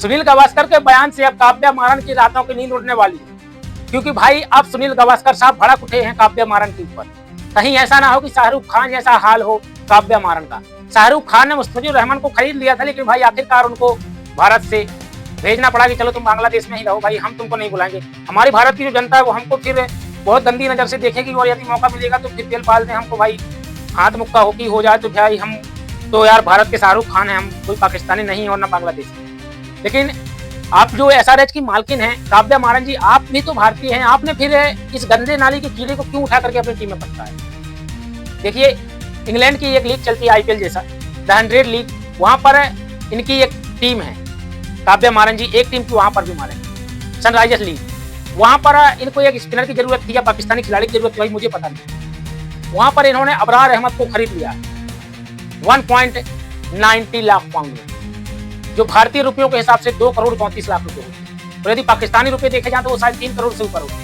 सुनील गावस्कर के बयान से अब काव्या मारन की रातों की नींद उड़ने वाली है, क्योंकि भाई अब सुनील गावस्कर साहब भड़क उठे हैं काव्या मारन के ऊपर। कहीं ऐसा ना हो कि शाहरुख खान जैसा हाल हो काव्या मारन का। शाहरुख खान ने मुस्तफिजुर रहमान को खरीद लिया था, लेकिन भाई आखिरकार उनको भारत से भेजना पड़ा कि चलो तुम बांग्लादेश में ही रहो भाई, हम तुमको नहीं बुलाएंगे। हमारी भारत की जो जनता है वो हमको फिर बहुत गंदी नजर से देखेगी, और यदि मौका मिलेगा तो फिर तेल पाल दें हमको भाई, हाथ मुक्का होकी हो जाए तो भाई हम तो यार भारत के शाहरुख खान है, हम कोई पाकिस्तानी नहीं और ना बांग्लादेशी। लेकिन आप जो एसआरएच की मालकिन हैं काव्या मारन जी, आप भी तो भारतीय हैं, आपने फिर इस गंदे नाली के कीड़े को क्यों उठा करके अपनी टीम में पकड़ा है। देखिए इंग्लैंड की एक लीग चलती है आईपीएल जैसा, द 100 लीग, वहां पर इनकी एक टीम है काव्या मारन जी, एक टीम की वहां पर भी मारेंगे सनराइजर्स लीग। वहां पर इनको एक स्पिनर की जरूरत थी या पाकिस्तानी खिलाड़ी की जरूरत थी भाई, मुझे पता नहीं। वहां पर इन्होंने अबरार अहमद को खरीद लिया 1.90 लाख पाउंड में, जो भारतीय रुपयों के हिसाब से 2 करोड़ 34 लाख रुपए होते। और यदि पाकिस्तानी रुपए देखे जाए तो वो शायद 3 करोड़ से ऊपर होते।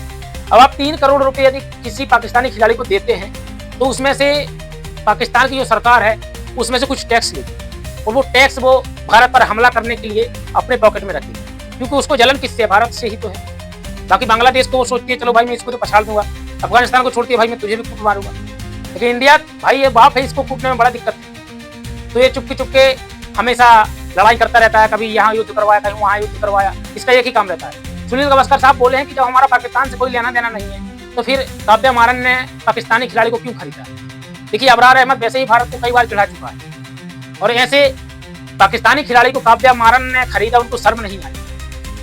अब आप 3 करोड़ रुपए यदि किसी पाकिस्तानी खिलाड़ी को देते हैं तो उसमें से पाकिस्तान की जो सरकार है उसमें से कुछ टैक्स लेगी, और वो टैक्स वो भारत पर हमला करने के लिए अपने पॉकेट में रखेगी, क्योंकि उसको जलन किससे है, भारत से ही तो है। बाकी बांग्लादेश को वो सोचती है चलो भाई मैं इसको तो पछाड़ दूंगा, अफगानिस्तान को छोड़ती है भाई मैं तुझे भी कूट मारूंगा। लेकिन इंडिया भाई ये बाप है, इसको कूटने में बड़ा दिक्कत है, तो ये चुपके चुपके हमेशा लड़ाई करता रहता है, कभी यहाँ युद्ध करवाया कहीं वहाँ युद्ध करवाया, इसका एक ही काम रहता है। सुनील गावस्कर साहब बोले हैं कि जब हमारा पाकिस्तान से कोई लेना देना नहीं है तो फिर काव्या मारन ने पाकिस्तानी खिलाड़ी को क्यों खरीदा। देखिए अबरार अहमद वैसे ही भारत को कई बार चढ़ा चुका है, और ऐसे पाकिस्तानी खिलाड़ी को काव्या मारन ने खरीदा, उनको शर्म नहीं आई।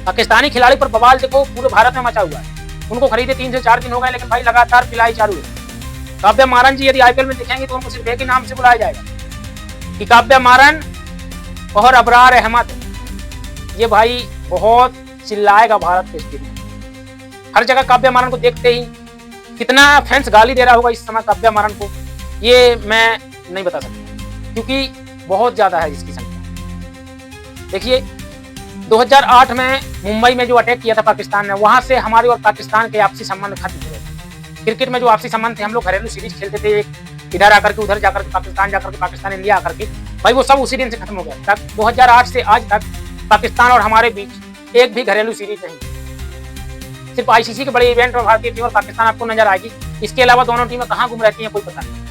पाकिस्तानी खिलाड़ी पर बवाल देखो पूरे भारत में मचा हुआ है, उनको खरीदे 3 से 4 दिन हो गए, लेकिन भाई लगातार पिलाई चालू है। काव्या मारन जी यदि आईपीएल में दिखेंगे तो उनको सिर्फ एक ही नाम से बुलाया जाएगा कि काव्या मारन और अबरार अहमद। ये भाई बहुत चिल्लाएगा भारत के स्टेडियम में, हर जगह काव्या मारन को देखते ही कितना फैंस गाली दे रहा होगा इस समय काव्या मारन को, ये मैं नहीं बता सकता, क्योंकि बहुत ज्यादा है इसकी संख्या। देखिए 2008 में मुंबई में जो अटैक किया था पाकिस्तान ने, वहां से हमारे और पाकिस्तान के आपसी संबंध खत्म हो गए। क्रिकेट में जो आपसी संबंध थे, हम लोग घरेलू सीरीज खेलते थे, इधर आकर के उधर जाकर के पाकिस्तान जाकर के पाकिस्तान इंडिया आकर के, भाई वो सब उसी दिन से खत्म हो गया। तक 2008 से आज तक पाकिस्तान और हमारे बीच एक भी घरेलू सीरीज नहीं। सिर्फ आईसीसी के बड़े इवेंट में भारतीय टीम और पाकिस्तान आपको नजर आएगी, इसके अलावा दोनों टीमें कहाँ घूम रहती हैं कोई पता नहीं।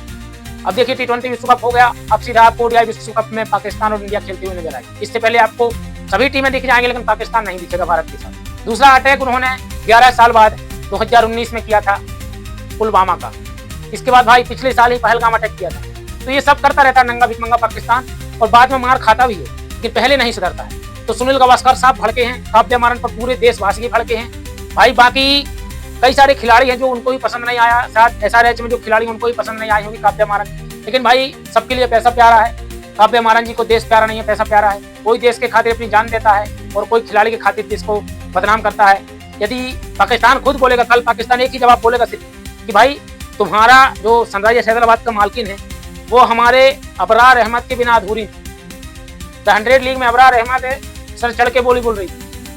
अब देखिए T20 विश्व कप हो गया, अब सीधा आपको ODI विश्व कप में पाकिस्तान और इंडिया खेलते हुए नजर आएगी। इससे पहले आपको सभी टीमें दिख जाएंगी, लेकिन पाकिस्तान नहीं दिखेगा भारत के साथ। दूसरा अटैक उन्होंने 11 साल बाद 2019 में किया था पुलवामा का, इसके बाद भाई पिछले साल ही पहलगाम अटैक किया था। तो ये सब करता रहता है नंगा भिखमंगा पाकिस्तान, और बाद में मार खाता भी है, लेकिन पहले नहीं सुधरता है। तो सुनील गावस्कर साहब भड़के हैं, काव्या मारन पर पूरे देशवासी के भड़के हैं भाई। बाकी कई सारे खिलाड़ी हैं जो उनको भी पसंद नहीं आया, शायद एसआरएच में जो खिलाड़ी उनको भी पसंद नहीं आई होगी काव्या मारन, लेकिन भाई सबके लिए पैसा प्यारा है। काव्या मारन जी को देश प्यारा नहीं है, पैसा प्यारा है। कोई देश के खातिर अपनी जान देता है और कोई खिलाड़ी के खातिर देश को बदनाम करता है। यदि पाकिस्तान खुद बोलेगा, कल पाकिस्तान एक ही जवाब बोलेगा सिर्फ कि भाई तुम्हारा जो सनराइजर्स हैदराबाद का मालकिन है वो हमारे अबरार अहमद के बिना अधूरी। द 100 लीग में अबरार अहमद है सर चढ़ के बोली बोल रही थी,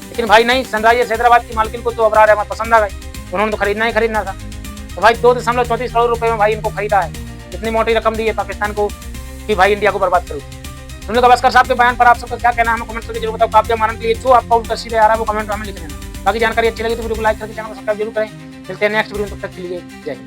लेकिन भाई नहीं, सनराइजर्स हैदराबाद की मालकिन को तो अबरार अहमद पसंद आ गई, उन्होंने तो खरीदना ही खरीदना था। तो भाई 2.34 करोड़ रुपए में भाई इनको खरीदा है, इतनी मोटी रकम दी है पाकिस्तान को कि भाई इंडिया को बर्बाद करो। सुनील गावस्कर साहब के बयान पर आप सबका क्या कहना है, हमें कमेंट करके जरूर बताओ। काव्या मारन के लिए जो आपका उल्टा सीधे आ रहा है वो कमेंट में हमें लिख देना। बाकी जानकारी अच्छी लगी तो वीडियो को लाइक करके चैनल को सब्सक्राइब जरूर करें। मिलते हैं नेक्स्ट वीडियो में, तब तक के लिए जय हिंद।